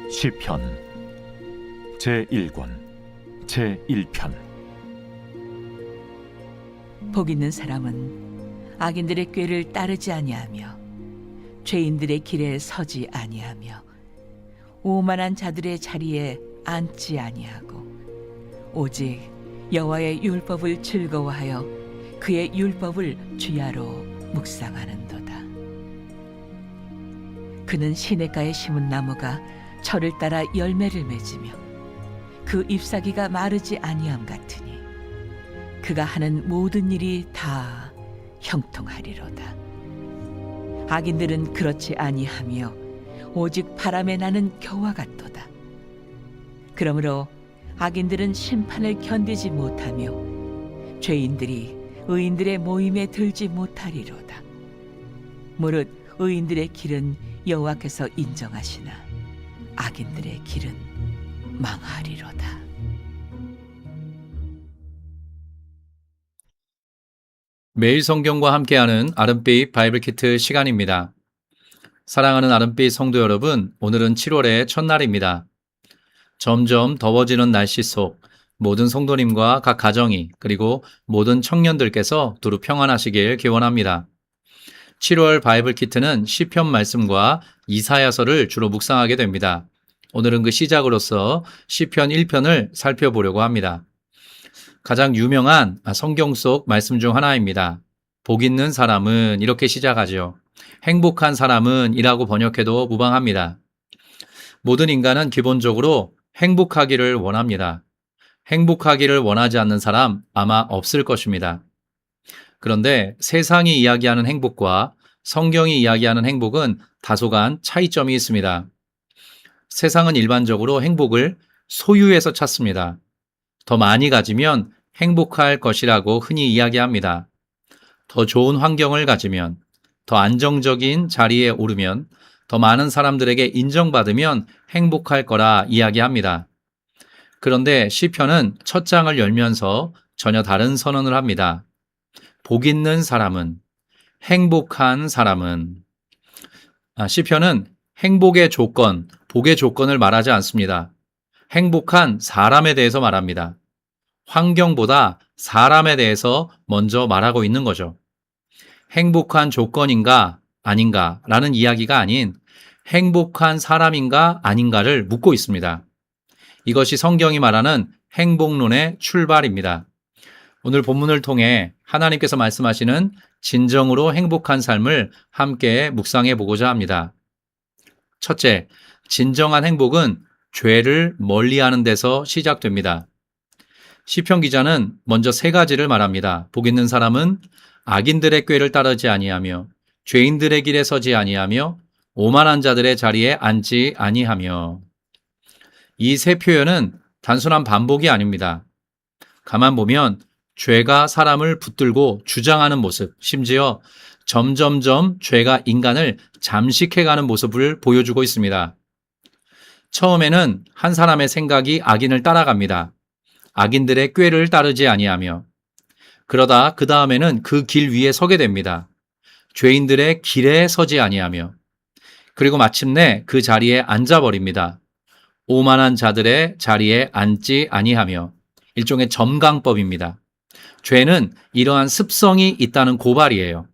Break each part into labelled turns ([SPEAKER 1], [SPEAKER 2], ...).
[SPEAKER 1] 시편 제1권 제1편.
[SPEAKER 2] 복 있는 사람은 악인들의 꾀를 따르지 아니하며 죄인들의 길에 서지 아니하며 오만한 자들의 자리에 앉지 아니하고 오직 여호와의 율법을 즐거워하여 그의 율법을 주야로 묵상하는도다. 그는 시냇가에 심은 나무가 철을 따라 열매를 맺으며 그 잎사귀가 마르지 아니함 같으니 그가 하는 모든 일이 다 형통하리로다. 악인들은 그렇지 아니하며 오직 바람에 나는 겨와 같도다. 그러므로 악인들은 심판을 견디지 못하며 죄인들이 의인들의 모임에 들지 못하리로다. 무릇 의인들의 길은 여호와께서 인정하시나 악인들의 길은 망하리로다.
[SPEAKER 3] 매일 성경과 함께하는 아름빛 바이블 키트 시간입니다. 사랑하는 아름빛 성도 여러분, 오늘은 7월의 첫날입니다. 점점 더워지는 날씨 속 모든 성도님과 각 가정이 그리고 모든 청년들께서 두루 평안하시길 기원합니다. 7월 바이블 키트는 시편 말씀과 이사야서를 주로 묵상하게 됩니다. 오늘은 그 시작으로서 시편 1편을 살펴보려고 합니다. 가장 유명한 성경 속 말씀 중 하나입니다. 복 있는 사람은 이렇게 시작하죠. 행복한 사람은 이라고 번역해도 무방합니다. 모든 인간은 기본적으로 행복하기를 원합니다. 행복하기를 원하지 않는 사람 아마 없을 것입니다. 그런데 세상이 이야기하는 행복과 성경이 이야기하는 행복은 다소간 차이점이 있습니다. 세상은 일반적으로 행복을 소유에서 찾습니다. 더 많이 가지면 행복할 것이라고 흔히 이야기합니다. 더 좋은 환경을 가지면, 더 안정적인 자리에 오르면, 더 많은 사람들에게 인정받으면 행복할 거라 이야기합니다. 그런데 시편은 첫 장을 열면서 전혀 다른 선언을 합니다. 복 있는 사람은, 행복한 사람은. 시편은 행복의 조건, 복의 조건을 말하지 않습니다. 행복한 사람에 대해서 말합니다. 환경보다 사람에 대해서 먼저 말하고 있는 거죠. 행복한 조건인가 아닌가 라는 이야기가 아닌 행복한 사람인가 아닌가를 묻고 있습니다. 이것이 성경이 말하는 행복론의 출발입니다. 오늘 본문을 통해 하나님께서 말씀하시는 진정으로 행복한 삶을 함께 묵상해 보고자 합니다. 첫째, 진정한 행복은 죄를 멀리하는 데서 시작됩니다. 시편 기자는 먼저 세 가지를 말합니다. 복 있는 사람은 악인들의 꾀를 따르지 아니하며 죄인들의 길에 서지 아니하며 오만한 자들의 자리에 앉지 아니하며. 이 세 표현은 단순한 반복이 아닙니다. 가만 보면 죄가 사람을 붙들고 주장하는 모습, 심지어 점점점 죄가 인간을 잠식해가는 모습을 보여주고 있습니다. 처음에는 한 사람의 생각이 악인을 따라갑니다. 악인들의 꾀를 따르지 아니하며. 그러다 그 다음에는 그 길 위에 서게 됩니다. 죄인들의 길에 서지 아니하며. 그리고 마침내 그 자리에 앉아버립니다. 오만한 자들의 자리에 앉지 아니하며. 일종의 점강법입니다. 죄는 이러한 습성이 있다는 고발이에요.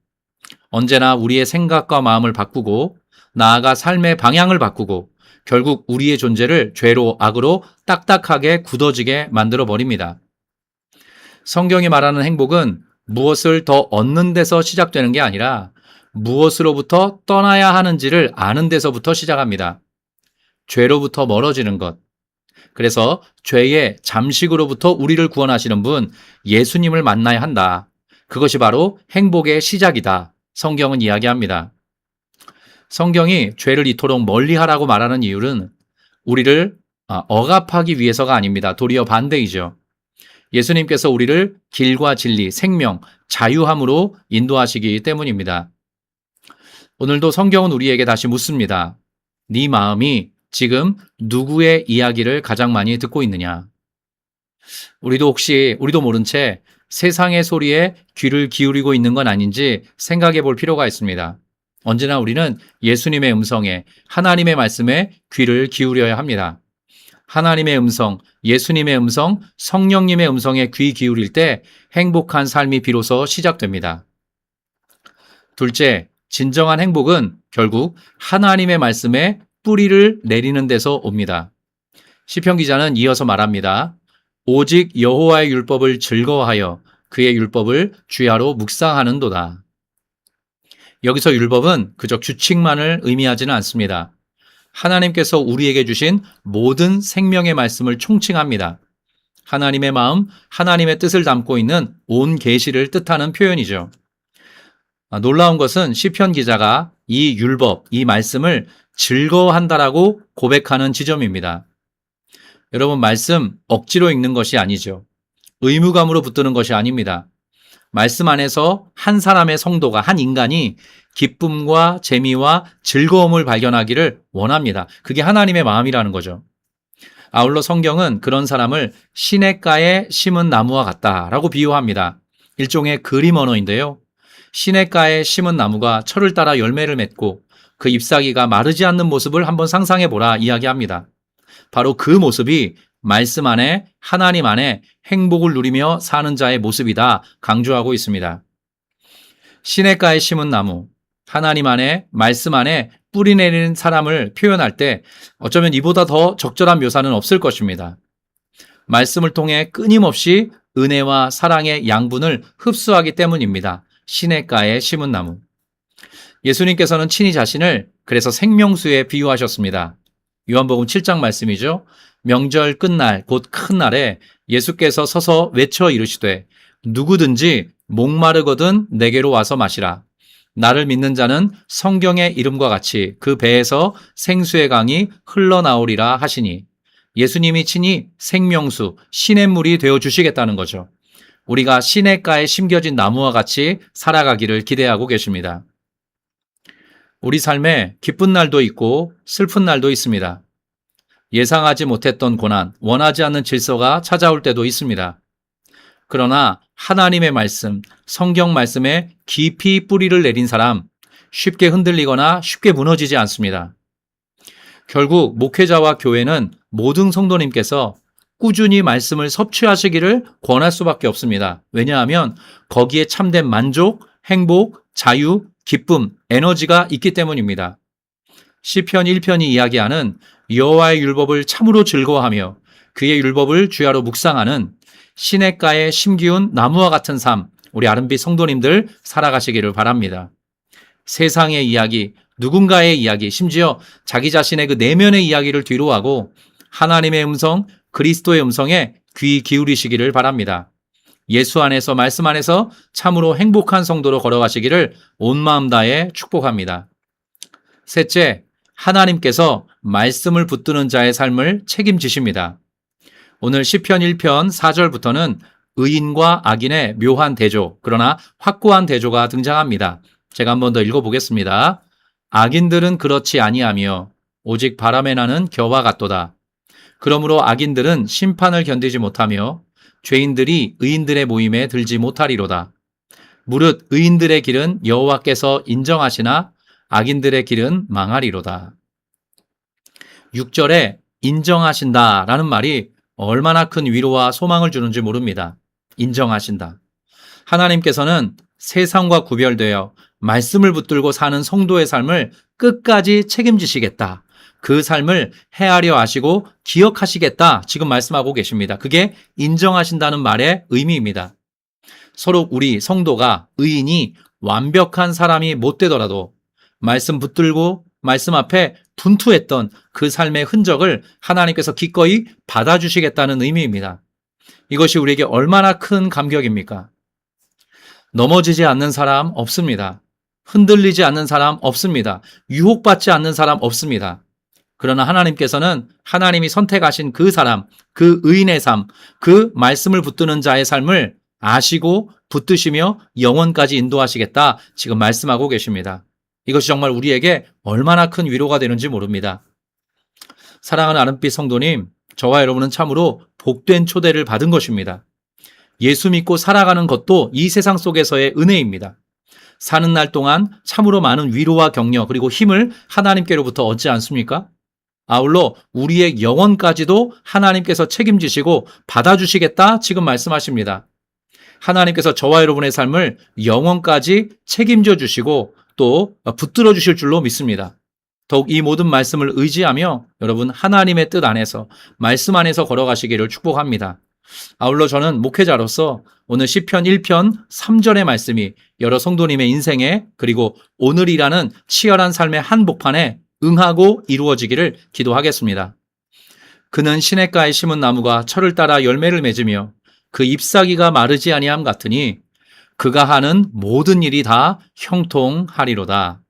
[SPEAKER 3] 언제나 우리의 생각과 마음을 바꾸고 나아가 삶의 방향을 바꾸고 결국 우리의 존재를 죄로 악으로 딱딱하게 굳어지게 만들어 버립니다. 성경이 말하는 행복은 무엇을 더 얻는 데서 시작되는 게 아니라 무엇으로부터 떠나야 하는지를 아는 데서부터 시작합니다. 죄로부터 멀어지는 것. 그래서 죄의 잠식으로부터 우리를 구원하시는 분 예수님을 만나야 한다. 그것이 바로 행복의 시작이다. 성경은 이야기합니다. 성경이 죄를 이토록 멀리하라고 말하는 이유는 우리를 억압하기 위해서가 아닙니다. 도리어 반대이죠. 예수님께서 우리를 길과 진리, 생명, 자유함으로 인도하시기 때문입니다. 오늘도 성경은 우리에게 다시 묻습니다. 네 마음이 지금 누구의 이야기를 가장 많이 듣고 있느냐? 우리도 모른 채 세상의 소리에 귀를 기울이고 있는 건 아닌지 생각해 볼 필요가 있습니다. 언제나 우리는 예수님의 음성에, 하나님의 말씀에 귀를 기울여야 합니다. 하나님의 음성, 예수님의 음성, 성령님의 음성에 귀 기울일 때 행복한 삶이 비로소 시작됩니다. 둘째, 진정한 행복은 결국 하나님의 말씀에 뿌리를 내리는 데서 옵니다. 시편 기자는 이어서 말합니다. 오직 여호와의 율법을 즐거워하여 그의 율법을 주야로 묵상하는도다. 여기서 율법은 그저 규칙만을 의미하지는 않습니다. 하나님께서 우리에게 주신 모든 생명의 말씀을 총칭합니다. 하나님의 마음, 하나님의 뜻을 담고 있는 온 계시를 뜻하는 표현이죠. 놀라운 것은 시편 기자가 이 율법, 이 말씀을 즐거워한다라고 고백하는 지점입니다. 여러분, 말씀 억지로 읽는 것이 아니죠. 의무감으로 붙드는 것이 아닙니다. 말씀 안에서 한 사람의 성도가, 한 인간이 기쁨과 재미와 즐거움을 발견하기를 원합니다. 그게 하나님의 마음이라는 거죠. 아울러 성경은 그런 사람을 시냇가에 심은 나무와 같다라고 비유합니다. 일종의 그림 언어인데요. 시냇가에 심은 나무가 철을 따라 열매를 맺고 그 잎사귀가 마르지 않는 모습을 한번 상상해 보라 이야기합니다. 바로 그 모습이 말씀 안에, 하나님 안에 행복을 누리며 사는 자의 모습이다 강조하고 있습니다. 시냇가에 심은 나무, 하나님 안에, 말씀 안에 뿌리 내리는 사람을 표현할 때 어쩌면 이보다 더 적절한 묘사는 없을 것입니다. 말씀을 통해 끊임없이 은혜와 사랑의 양분을 흡수하기 때문입니다. 시냇가에 심은 나무. 예수님께서는 친히 자신을 그래서 생명수에 비유하셨습니다. 요한복음 7장 말씀이죠. 명절 끝날 곧 큰 날에 예수께서 서서 외쳐 이르시되 누구든지 목마르거든 내게로 와서 마시라. 나를 믿는 자는 성경의 이름과 같이 그 배에서 생수의 강이 흘러나오리라 하시니 예수님이 친히 생명수, 시냇물이 되어주시겠다는 거죠. 우리가 시냇가에 심겨진 나무와 같이 살아가기를 기대하고 계십니다. 우리 삶에 기쁜 날도 있고 슬픈 날도 있습니다. 예상하지 못했던 고난, 원하지 않는 질서가 찾아올 때도 있습니다. 그러나 하나님의 말씀, 성경 말씀에 깊이 뿌리를 내린 사람, 쉽게 흔들리거나 쉽게 무너지지 않습니다. 결국 목회자와 교회는 모든 성도님께서 꾸준히 말씀을 섭취하시기를 권할 수밖에 없습니다. 왜냐하면 거기에 참된 만족, 행복, 자유, 기쁨, 에너지가 있기 때문입니다. 시편 1편이 이야기하는 여호와의 율법을 참으로 즐거워하며 그의 율법을 주야로 묵상하는 시냇가에 심기운 나무와 같은 삶, 우리 아름빛 성도님들 살아가시기를 바랍니다. 세상의 이야기, 누군가의 이야기, 심지어 자기 자신의 그 내면의 이야기를 뒤로하고 하나님의 음성, 그리스도의 음성에 귀 기울이시기를 바랍니다. 예수 안에서, 말씀 안에서 참으로 행복한 성도로 걸어가시기를 온 마음 다해 축복합니다. 셋째, 하나님께서 말씀을 붙드는 자의 삶을 책임지십니다. 오늘 시편 1편 4절부터는 의인과 악인의 묘한 대조, 그러나 확고한 대조가 등장합니다. 제가 한 번 더 읽어보겠습니다. 악인들은 그렇지 아니하며 오직 바람에 나는 겨와 같도다. 그러므로 악인들은 심판을 견디지 못하며 죄인들이 의인들의 모임에 들지 못하리로다. 무릇 의인들의 길은 여호와께서 인정하시나 악인들의 길은 망하리로다. 6절에 인정하신다라는 말이 얼마나 큰 위로와 소망을 주는지 모릅니다. 인정하신다. 하나님께서는 세상과 구별되어 말씀을 붙들고 사는 성도의 삶을 끝까지 책임지시겠다. 그 삶을 헤아려 하시고 기억하시겠다. 지금 말씀하고 계십니다. 그게 인정하신다는 말의 의미입니다. 서로 우리 성도가, 의인이 완벽한 사람이 못 되더라도 말씀 붙들고 말씀 앞에 분투했던 그 삶의 흔적을 하나님께서 기꺼이 받아주시겠다는 의미입니다. 이것이 우리에게 얼마나 큰 감격입니까? 넘어지지 않는 사람 없습니다. 흔들리지 않는 사람 없습니다. 유혹받지 않는 사람 없습니다. 그러나 하나님께서는 하나님이 선택하신 그 사람, 그 의인의 삶, 그 말씀을 붙드는 자의 삶을 아시고 붙드시며 영원까지 인도하시겠다 지금 말씀하고 계십니다. 이것이 정말 우리에게 얼마나 큰 위로가 되는지 모릅니다. 사랑하는 아름빛 성도님, 저와 여러분은 참으로 복된 초대를 받은 것입니다. 예수 믿고 살아가는 것도 이 세상 속에서의 은혜입니다. 사는 날 동안 참으로 많은 위로와 격려 그리고 힘을 하나님께로부터 얻지 않습니까? 아울러 우리의 영혼까지도 하나님께서 책임지시고 받아주시겠다 지금 말씀하십니다. 하나님께서 저와 여러분의 삶을 영혼까지 책임져 주시고 또 붙들어 주실 줄로 믿습니다. 더욱 이 모든 말씀을 의지하며 여러분 하나님의 뜻 안에서 말씀 안에서 걸어가시기를 축복합니다. 아울러 저는 목회자로서 오늘 시편 1편 3절의 말씀이 여러 성도님의 인생에 그리고 오늘이라는 치열한 삶의 한복판에 응하고 이루어지기를 기도하겠습니다. 그는 시냇가에 심은 나무가 철을 따라 열매를 맺으며 그 잎사귀가 마르지 아니함 같으니 그가 하는 모든 일이 다 형통하리로다.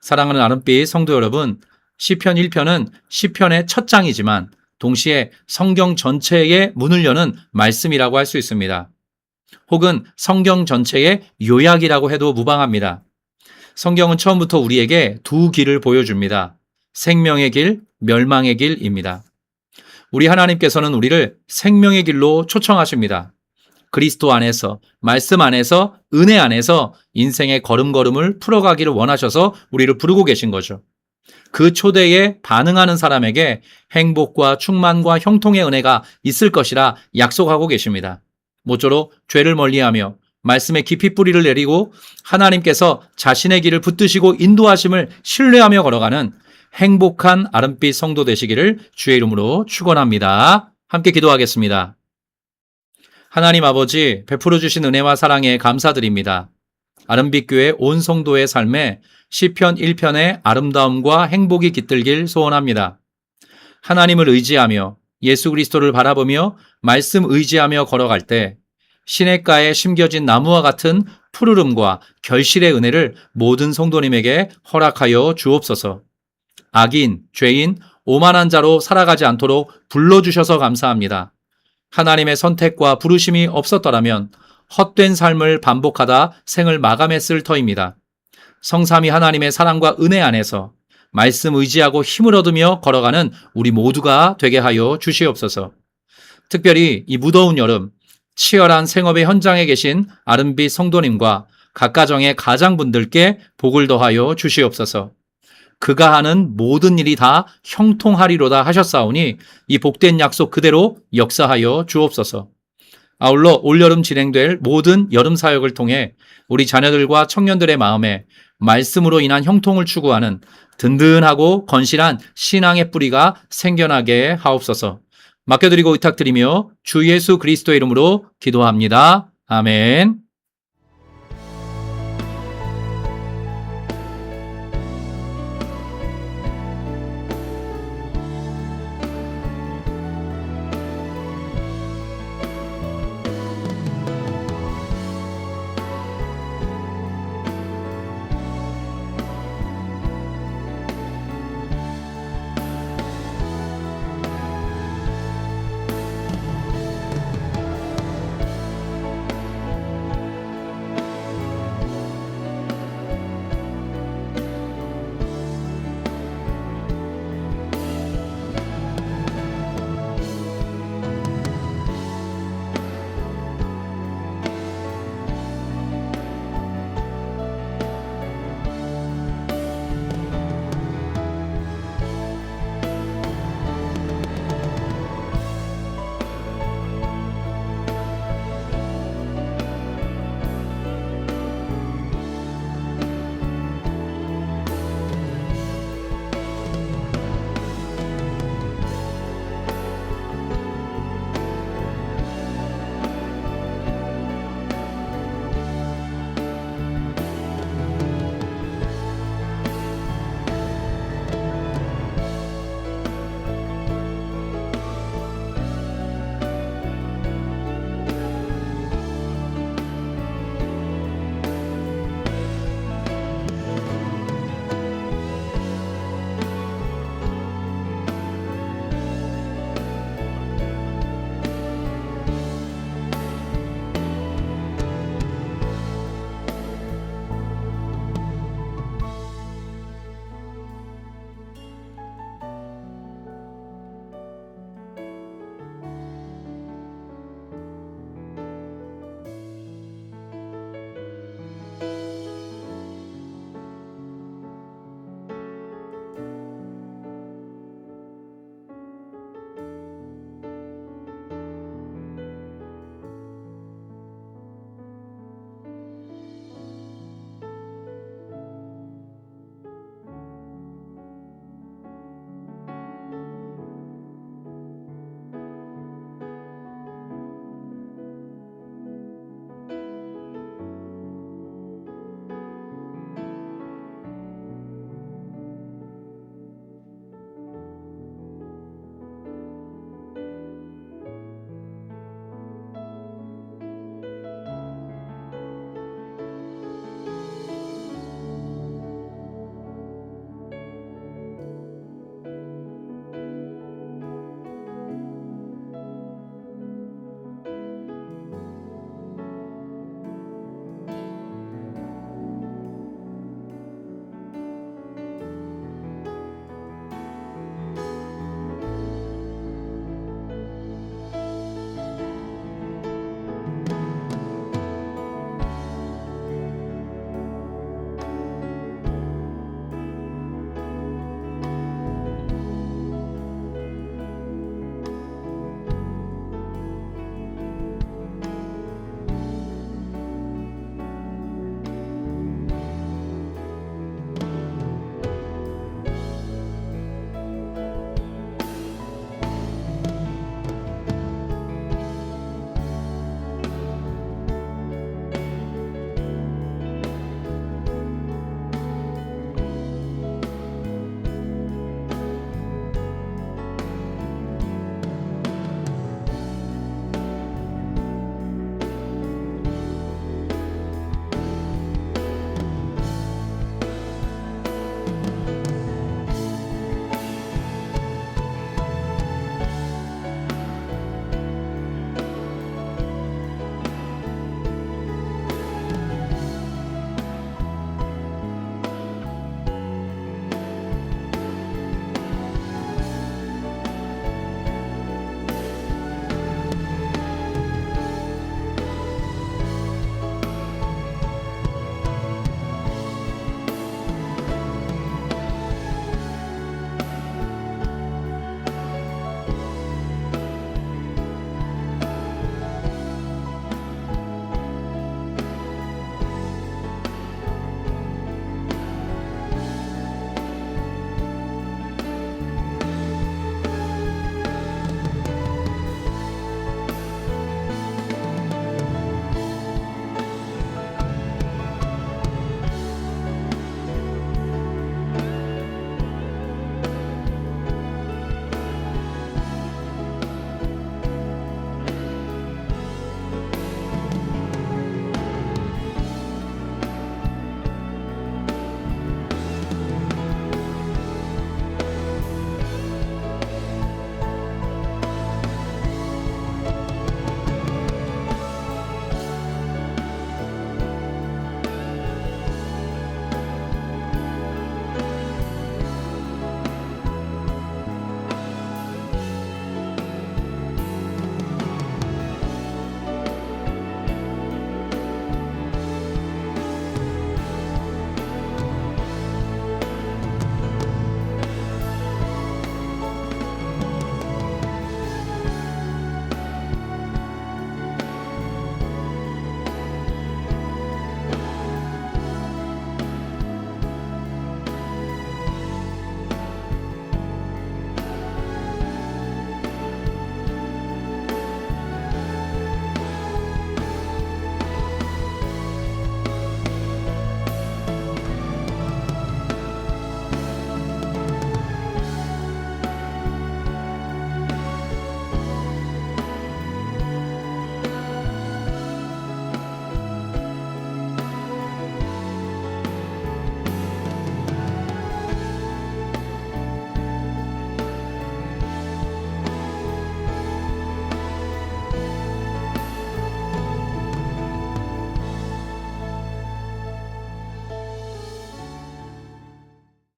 [SPEAKER 3] 사랑하는 아름빛 성도 여러분, 시편 1편은 시편의 첫 장이지만 동시에 성경 전체의 문을 여는 말씀이라고 할 수 있습니다. 혹은 성경 전체의 요약이라고 해도 무방합니다. 성경은 처음부터 우리에게 두 길을 보여줍니다. 생명의 길, 멸망의 길입니다. 우리 하나님께서는 우리를 생명의 길로 초청하십니다. 그리스도 안에서, 말씀 안에서, 은혜 안에서 인생의 걸음걸음을 풀어가기를 원하셔서 우리를 부르고 계신 거죠. 그 초대에 반응하는 사람에게 행복과 충만과 형통의 은혜가 있을 것이라 약속하고 계십니다. 모쪼록 죄를 멀리하며 말씀에 깊이 뿌리를 내리고 하나님께서 자신의 길을 붙드시고 인도하심을 신뢰하며 걸어가는 행복한 아름빛 성도 되시기를 주의 이름으로 축원합니다. 함께 기도하겠습니다. 하나님 아버지, 베풀어 주신 은혜와 사랑에 감사드립니다. 아름빛 교회 온 성도의 삶에 시편 1편의 아름다움과 행복이 깃들길 소원합니다. 하나님을 의지하며 예수 그리스도를 바라보며 말씀 의지하며 걸어갈 때 시냇가에 심겨진 나무와 같은 푸르름과 결실의 은혜를 모든 성도님에게 허락하여 주옵소서. 악인, 죄인, 오만한 자로 살아가지 않도록 불러주셔서 감사합니다. 하나님의 선택과 부르심이 없었더라면 헛된 삶을 반복하다 생을 마감했을 터입니다. 성삼위 하나님의 사랑과 은혜 안에서 말씀 의지하고 힘을 얻으며 걸어가는 우리 모두가 되게 하여 주시옵소서. 특별히 이 무더운 여름 치열한 생업의 현장에 계신 아름빛 성도님과 각 가정의 가장분들께 복을 더하여 주시옵소서. 그가 하는 모든 일이 다 형통하리로다 하셨사오니 이 복된 약속 그대로 역사하여 주옵소서. 아울러 올여름 진행될 모든 여름 사역을 통해 우리 자녀들과 청년들의 마음에 말씀으로 인한 형통을 추구하는 든든하고 건실한 신앙의 뿌리가 생겨나게 하옵소서. 맡겨드리고 의탁드리며 주 예수 그리스도의 이름으로 기도합니다. 아멘.